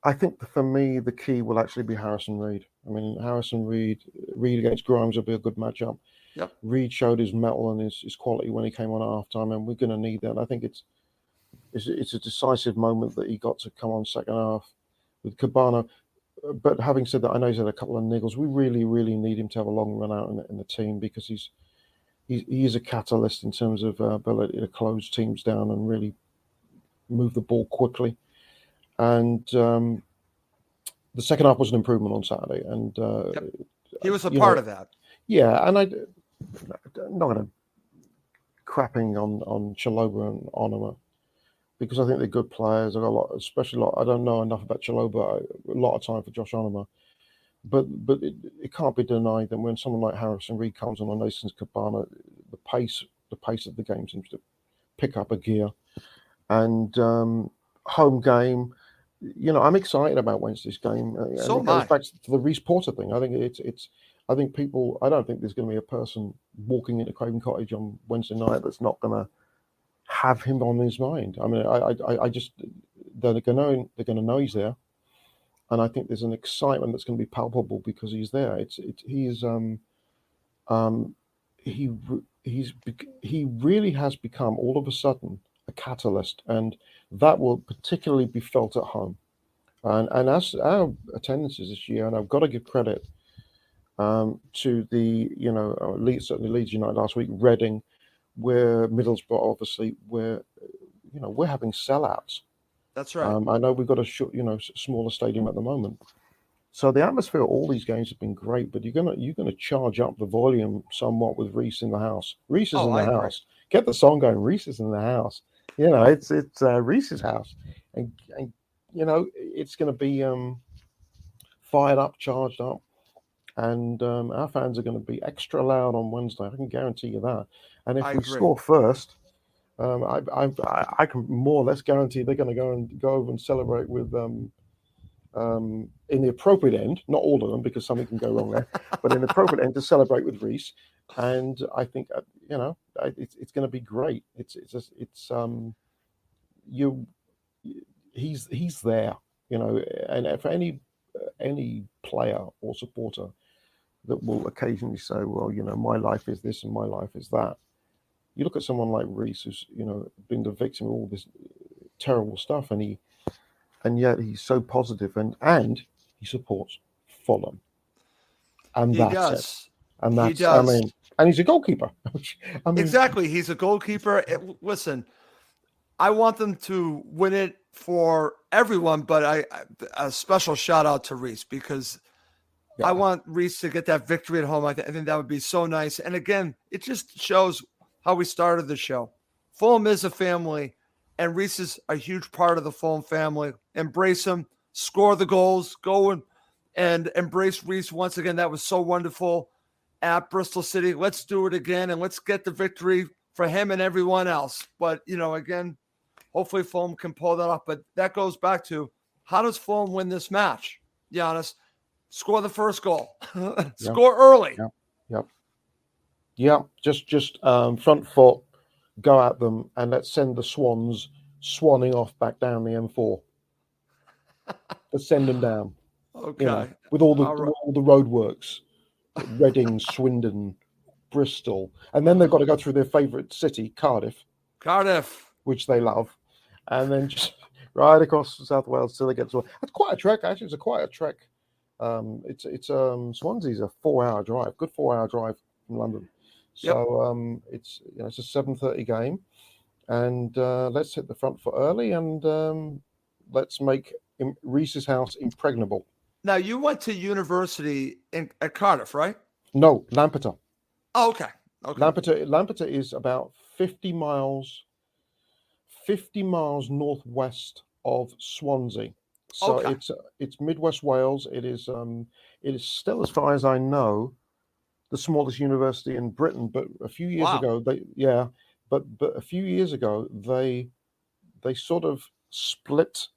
I think for me, the key will actually be Harrison Reed. I mean, Reed against Grimes will be a good matchup. Yep. Reed showed his mettle and his quality when he came on at halftime, and we're going to need that. I think it's a decisive moment that he got to come on second half with Cabana. But having said that, I know he's had a couple of niggles. We really, really need him to have a long run out in the team, because he is a catalyst in terms of ability to close teams down and really move the ball quickly. And the second half was an improvement on Saturday, and he was a part of that. Yeah, and I'm not going to crapping on Chalobah and Onoma, because I think they're good players. I got I don't know enough about Chalobah. A lot of time for Josh Onoma, but it can't be denied that when someone like Harrison Reed comes on Nathan Cabana, the pace of the game seems to pick up a gear. And home game, I'm excited about Wednesday's game. So it goes back to the Rhys Porter thing. I think I think people. I don't think there's going to be a person walking into Craven Cottage on Wednesday night that's not going to have him on his mind. I mean, I just they're going to know he's there, and I think there's an excitement that's going to be palpable because he's there. He really has become all of a sudden a catalyst, and that will particularly be felt at home. And as our attendances this year, and I've got to give credit to the certainly Leeds United last week, Reading, where Middlesbrough obviously we're having sellouts. That's right. I know we've got a smaller stadium at the moment, so the atmosphere at all these games have been great. But you're gonna charge up the volume somewhat with Rhys in the house. Rhys is in the house. Get the song going. Rhys is in the house. It's Rhys's house, and it's going to be fired up, charged up, and our fans are going to be extra loud on Wednesday. I can guarantee you that. And if we score first, I can more or less guarantee they're going to go over and celebrate with in the appropriate end, not all of them because something can go wrong there, but in the appropriate end to celebrate with Rhys. And I think it's going to be great. He's there, and for any player or supporter that will occasionally say, well, my life is this and my life is that. You look at someone like Rhys, who's been the victim of all this terrible stuff, and yet he's so positive, and he supports Fulham, and that's it. And that's, I mean, and he's a goalkeeper. Exactly, he's a goalkeeper. Listen, I want them to win it for everyone, but a special shout out to Rhys, because I want Rhys to get that victory at home. I think that would be so nice. And again, it just shows how we started the show. Fulham is a family, and Rhys is a huge part of the Fulham family. Embrace him, score the goals, go and embrace Rhys once again. That was so wonderful at Bristol City. Let's do it again, and let's get the victory for him and everyone else. But, again, hopefully Fulham can pull that off. But that goes back to, how does Fulham win this match? Giannis, score the first goal. Score early. Yeah. Just front foot, go at them, and let's send the Swans swanning off back down the M4, ascending down, Okay. with all All right. the roadworks, Reading, Swindon, Bristol, and then they've got to go through their favourite city, Cardiff, Cardiff. which they love, and then just right across South Wales till they get to. It's quite a trek, actually. It's quite a trek. It's Swansea's a 4-hour drive, good 4-hour drive from London. So it's a 7:30 game, and let's hit the front foot early, and let's make Rhys's house impregnable. Now you went to university at Cardiff, right? No, Lampeter. Oh, okay. Okay. Lampeter is about 50 miles northwest of Swansea. So Okay. it's Midwest Wales. It is still, as far as I know, the smallest university in Britain. But a few years Wow. ago, but a few years ago they sort of split.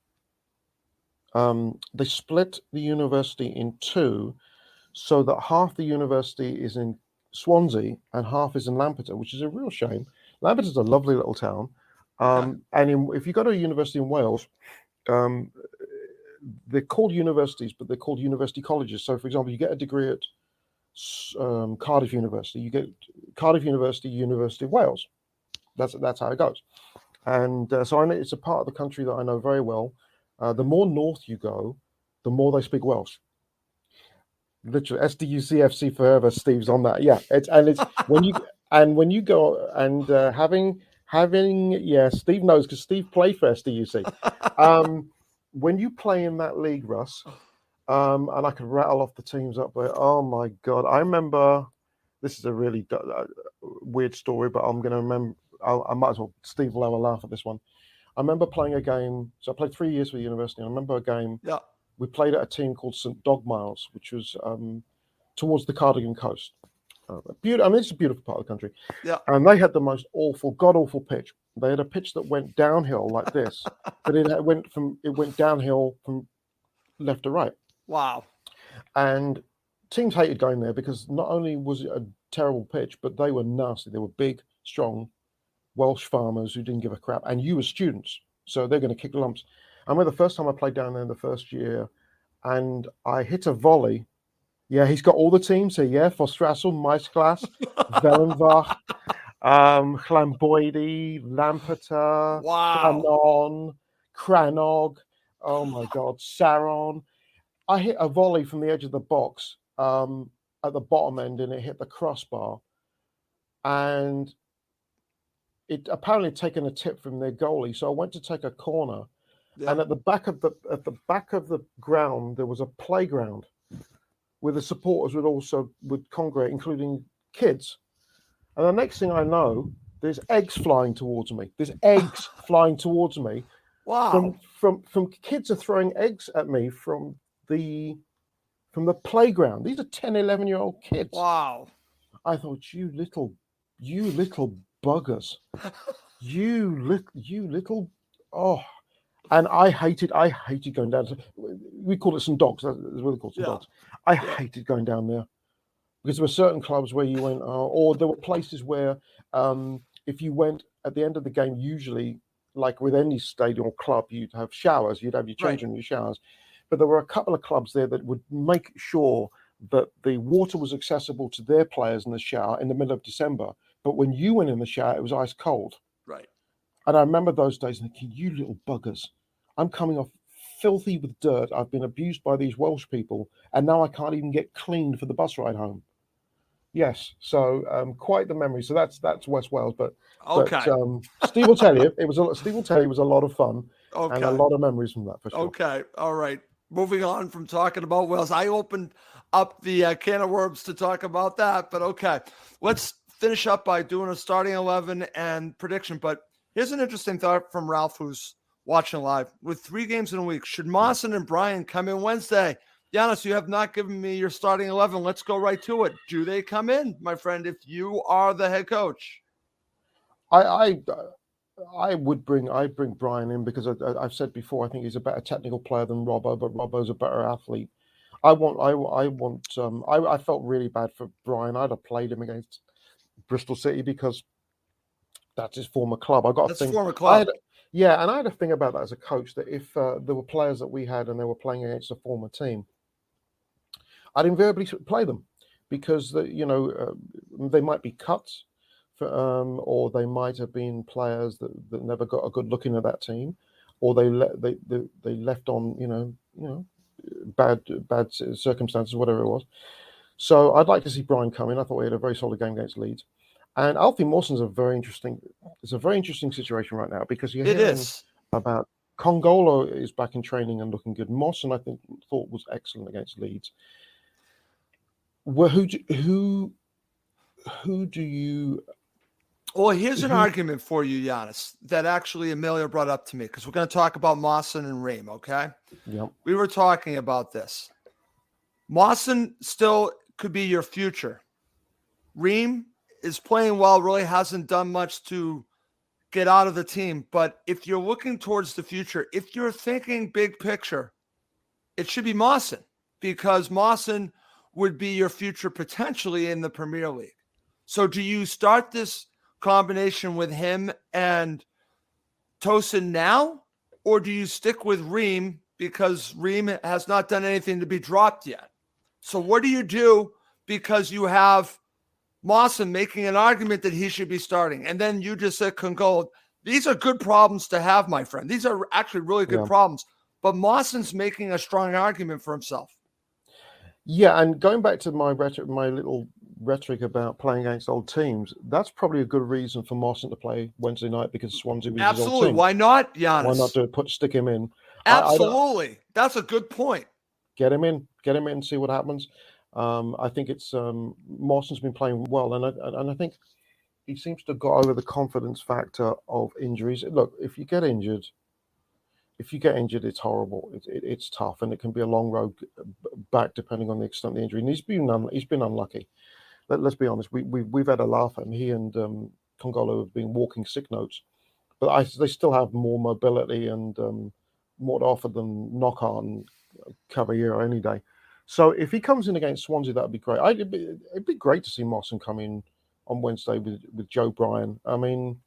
They split the university in two, so that half the university is in Swansea and half is in Lampeter, which is a real shame. Lampeter's a lovely little town, Okay. and if you go to a university in Wales, they're called universities, but they're called university colleges. So, for example, you get a degree at Cardiff University, you get Cardiff University, University of Wales. That's how it goes. And so I know it's a part of the country that I know very well. The more north you go, the more they speak Welsh. Literally, SDUCFC forever. Steve's on that. Yeah, it's when you go and having Steve knows because Steve played for SDUC. When you play in that league, Russ, and I could rattle off the teams up there. Oh my God, I remember. This is a really weird story, but I'm going to remember. I might as well. Steve will have a laugh at this one. I remember playing a game. So I played 3 years for the university. I remember a game. Yeah. We played at a team called St Dogmiles, which was towards the Cardigan coast. Beautiful. I mean, it's a beautiful part of the country. Yeah. And they had the most god awful pitch. They had a pitch that went downhill like this, but it went downhill from left to right. Wow. And teams hated going there because not only was it a terrible pitch, but they were nasty. They were big, strong Welsh farmers who didn't give a crap, and you were students, so they're going to kick lumps. I remember the first time I played down there in the first year, and I hit a volley. Yeah, he's got all the teams here. Yeah, Fostrassel, Maesglas, Vellenbach, Llanboidy, Lampeter, Wow. Crannog. Oh my God, Saron. I hit a volley from the edge of the box at the bottom end, and it hit the crossbar, and it apparently had taken a tip from their goalie. So I went to take a corner. Yeah. And at the back of the ground, there was a playground where the supporters would congregate, including kids. And the next thing I know, there's eggs flying towards me. Wow. From kids are throwing eggs at me from the playground. These are 10, 11-year-old kids. Wow. I thought, you little buggers. you little oh. And I hated going down. We call it some dogs. That's what they call some dogs. I hated going down there because there were certain clubs where you went, or there were places where if you went at the end of the game, usually like with any stadium or club, you'd have showers, you'd have your changing room, your showers. But there were a couple of clubs there that would make sure that the water was accessible to their players in the shower in the middle of December. But when you went in the shower, it was ice cold. Right. And I remember those days thinking, you little buggers, I'm coming off filthy with dirt. I've been abused by these Welsh people, and now I can't even get cleaned for the bus ride home. Yes, so quite the memory. So that's West Wales, but Steve will tell you it was a lot of fun and a lot of memories from that for sure. Okay, all right. Moving on from talking about Wales, I opened up the can of worms to talk about that, but okay, let's finish up by doing a starting 11 and prediction. But here's an interesting thought from Ralph, who's watching live. With 3 games in a week, should Mawson and Brian come in Wednesday? Giannis, you have not given me your starting 11. Let's go right to it. Do they come in, my friend, if you are the head coach? I'd bring Brian in because I've said before, I think he's a better technical player than Robbo, but Robbo's a better athlete. I felt really bad for Brian. I'd have played him against Bristol City because that's his former club. Former club. Yeah, and I had a thing about that as a coach, that if there were players that we had and they were playing against a former team, I'd invariably play them because they might be cuts, or they might have been players that never got a good look into that team, or they left on bad circumstances, whatever it was. So I'd like to see Brian come in. I thought he had a very solid game against Leeds, and Alfie Mawson's a very interesting. It's a very interesting situation right now because you're It hearing is. about Congolo is back in training and looking good. Mawson, I thought was excellent against Leeds. Well, who do you? Well, here's an Who? argument for you, Giannis, that actually Amelia brought up to me because we're going to talk about Mawson and Ream, okay? Yeah, We were talking about this. Mawson still could be your future. Ream is playing well, really hasn't done much to get out of the team. But if you're looking towards the future, if you're thinking big picture, it should be Mawson because Mawson would be your future potentially in the Premier League. So do you start this combination with him and Tosin now, or do you stick with Ream because Ream has not done anything to be dropped yet? So what do you do because you have Mawson making an argument that he should be starting, and then you just said Congolo? These are good problems to have, my friend. These are actually really good yeah, problems. But Mawson's making a strong argument for himself. yeah. And going back to my little rhetoric about playing against old teams, that's probably a good reason for Mawson to play Wednesday night because Swansea was his old Absolutely. team. Why not, Why not Giannis? stick him in? I don't Absolutely. That's a good point. get him in, see what happens. I think it's Mawson's been playing well, and I think he seems to have got over the confidence factor of injuries. Look, if you get injured, it's horrible. It's tough, and it can be a long road back depending on the extent of the injury. And he's been unlucky. Let's be honest. We've had a laugh at him. He and Congolo have been walking sick notes, but they still have more mobility and more to offer than Knockaert and Caballero any day. So if he comes in against Swansea, that would be great. It'd be great to see Mawson come in on Wednesday with Joe Bryan. I mean,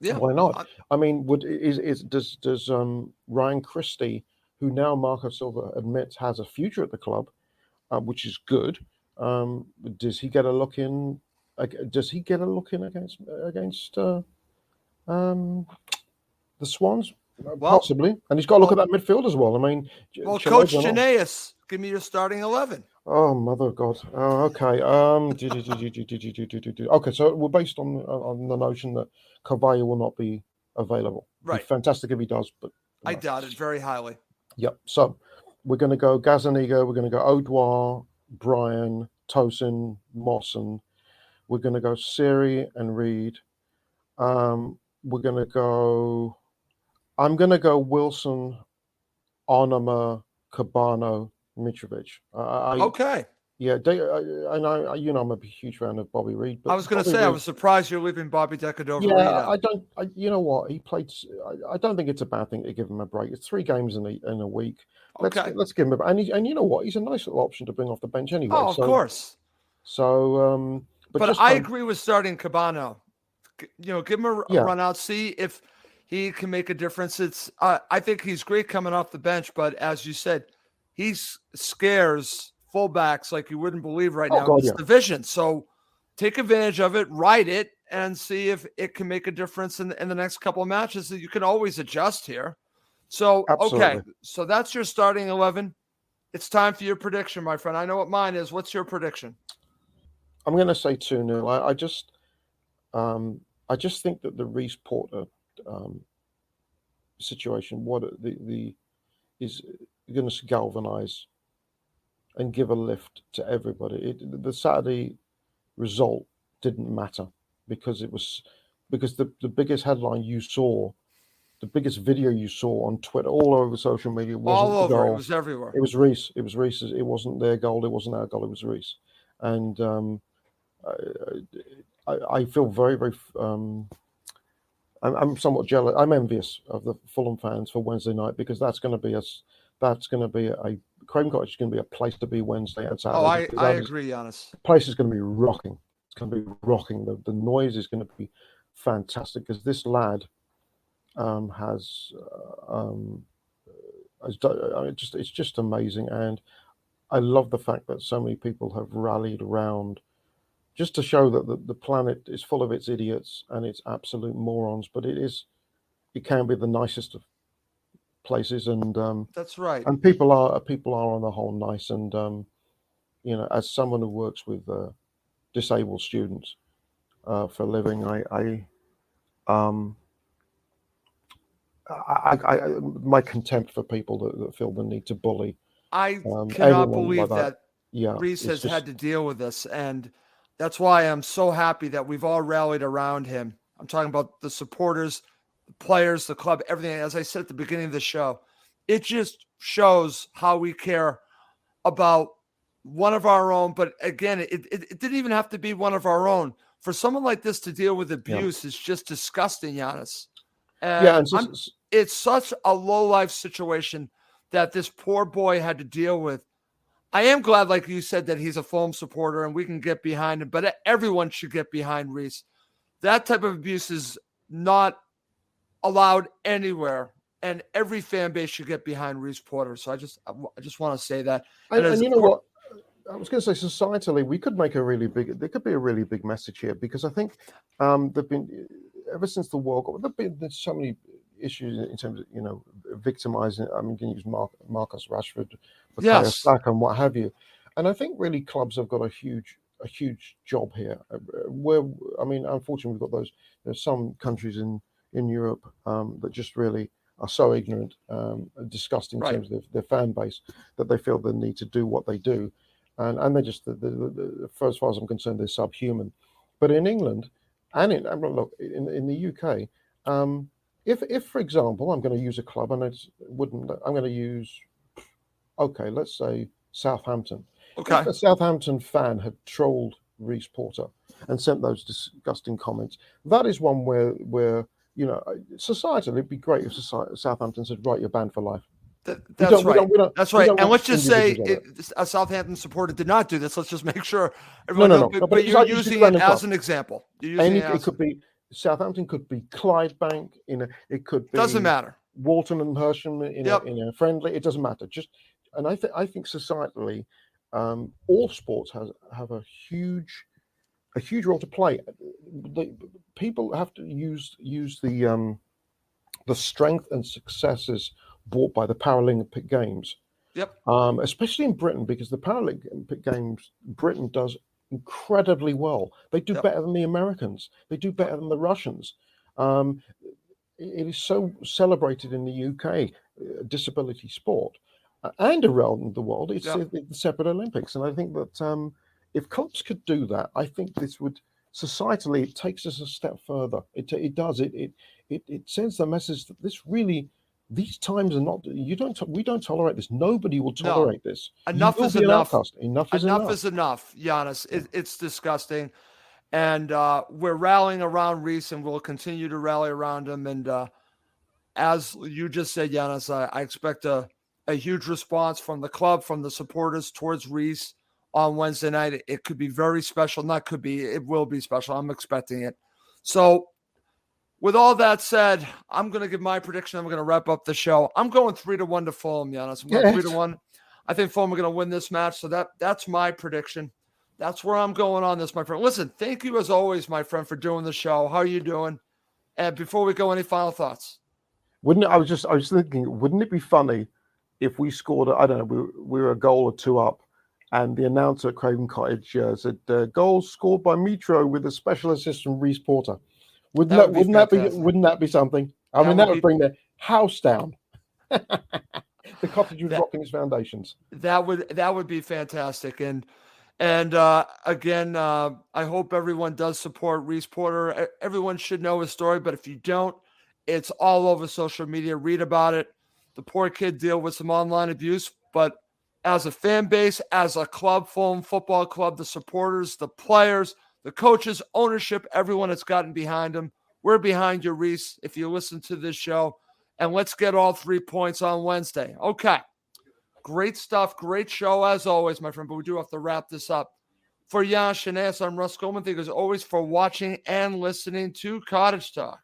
Yeah. why not? I mean, does Ryan Christie, who now Marco Silva admits has a future at the club, which is good, does he get a look in? Does he get a look in against um, the Swans? Well, Possibly, and he's got to look at that midfield as well. I mean, Coach Chalobah and all. Janaeus, give me your starting 11. Oh, mother of God. Oh, okay. Okay, so we're based on the notion that Carvalho will not be available. Be Right. fantastic if he does, but I doubt it very highly. Yep. So we're going to go Gazaniga, we're going to go Odwar, Bryan, Tosin, Mawson. We're going to go Siri and Reed. We're going to go. I'm going to go Wilson, Onama, Cabano, Mitrovic. Okay. Yeah, I know. I'm a huge fan of Bobby Reed. But I was going to say, I was surprised you're leaving Bobby Deckard over Reed out. I don't. You know what? He played. I don't think it's a bad thing to give him a break. It's 3 games in a week. Okay. Let's give him a. And you know what? He's a nice little option to bring off the bench anyway. Oh, of course. So, but I agree with starting Cabano. Give him a run out, see if he can make a difference. It's I think he's great coming off the bench, but as you said, he scares fullbacks like you wouldn't believe right now in this division. So take advantage of it, ride it, and see if it can make a difference in the next couple of matches. You can always adjust here. So, absolutely. Okay, so that's your starting 11. It's time for your prediction, my friend. I know what mine is. What's your prediction? I'm going to say 2-0. I just think that the Rhys Porter situation, is going to galvanize and give a lift to everybody. The Saturday result didn't matter because the biggest headline you saw, the biggest video you saw on Twitter, all over social media, wasn't all over. The goal. It was everywhere. It was Rhys. It was Rhys's. It wasn't their goal. It wasn't our goal. It was Rhys. And I feel very, very. I'm somewhat jealous. I'm envious of the Fulham fans for Wednesday night because that's going to be a Craven Cottage is going to be a place to be Wednesday and Saturday. I agree, Giannis. The place is going to be rocking. It's going to be rocking. The noise is going to be fantastic because this lad, has it's just amazing, and I love the fact that so many people have rallied around just to show that the planet is full of its idiots and its absolute morons, but it can be the nicest of places, That's right. and people are on the whole nice, and as someone who works with disabled students for a living, um my contempt for people that feel the need to bully I cannot anyone like believe that. that Yeah, Rhys it's has had just to deal with this. And that's why I'm so happy that we've all rallied around him. I'm talking about the supporters, the players, the club, everything. As I said at the beginning of the show, it just shows how we care about one of our own. But again, it didn't even have to be one of our own. For someone like this to deal with yeah, abuse is just disgusting, Giannis. yeah, And and it's such a low life situation that this poor boy had to deal with. I am glad, like you said, that he's a Fulham supporter and we can get behind him, but everyone should get behind Rhys. That type of abuse is not allowed anywhere, and every fan base should get behind Rhys Porter. So I just want to say that. And and as you know what? I was going to say, societally, we could make a really big. There could be a really big message here, because I think there've been, ever since the World Cup, there's so many issues in terms of victimizing. I mean, you can use Marcus Rashford, Bukayo yes, Saka, and what have you. And I think really clubs have got a huge job here. Where I mean, unfortunately, we've got there's some countries in Europe that just really are so ignorant, disgusting in right. terms of their fan base, that they feel the need to do what they do, and they're just as far as I'm concerned, they're subhuman. But in England, look, in the UK, if for example, I'm going to use a club, and I'm going to use, okay, let's say Southampton. If Okay. a Southampton fan had trolled Rhys Porter and sent those disgusting comments, that is one where societally, it'd be great if Southampton said, right, you're banned for life. We That's don't we right. don't we don't That's we right. don't And want let's just say individuals like that. a Southampton supporter did not do this. Let's just make sure No, everyone no, knows. no, no. But But it's you're like, it's just using a it random as club. an example. You're using it It as could be Southampton, could be Clydebank it could doesn't be matter. Walton and Hersham Yep. in a friendly. It doesn't matter. And I think societally, all sports have a huge role to play. People have to use the strength and successes brought by the Paralympic Games, Yep. especially in Britain, because the Paralympic Games, Britain does incredibly well. They do Yep. better than the Americans. They do better than the Russians. Um, it is so celebrated in the UK, disability sport, and around the world. It's Yep. the separate Olympics, and I think that if clubs could do that, I think this would societally, it takes us a step further. It does it sends the message that these times are not. We don't tolerate this. Nobody will No. tolerate this. You Enough will is be an enough. outcast. Enough is Enough enough. is enough, Giannis. It's disgusting. And we're rallying around Rhys, and we'll continue to rally around him. And as you just said, Giannis, I expect a huge response from the club, from the supporters towards Rhys on Wednesday night. It could be very special. Not could be. It will be special. I'm expecting it. So, with all that said, I'm going to give my prediction. I'm going to wrap up the show. I'm going 3-1 to Fulham, Giannis. I'm going 3-1. I think Fulham are going to win this match. So that's my prediction. That's where I'm going on this, my friend. Listen, thank you as always, my friend, for doing the show. How are you doing? And before we go, any final thoughts? Wouldn't it? I was thinking, wouldn't it be funny if we scored? I don't know. We were a goal or two up, and the announcer at Craven Cottage said, "Goals scored by Mitro with a special assist from Rhys Porter." That would be fantastic. Wouldn't that be something? I mean, that would bring the house down. The Cottage was rocking its foundations. That would be fantastic. And again, I hope everyone does support Rhys Porter. Everyone should know his story, but if you don't, it's all over social media. Read about it. The poor kid deal with some online abuse, but as a fan base, as a club, Fulham Football Club, the supporters, the players, the coaches, ownership, everyone that's gotten behind him. We're behind you, Rhys, if you listen to this show. And let's get all 3 points on Wednesday. Okay. Great stuff. Great show as always, my friend. But we do have to wrap this up. For Jan Shanez, I'm Russ Goldman. Thank you as always for watching and listening to Cottage Talk.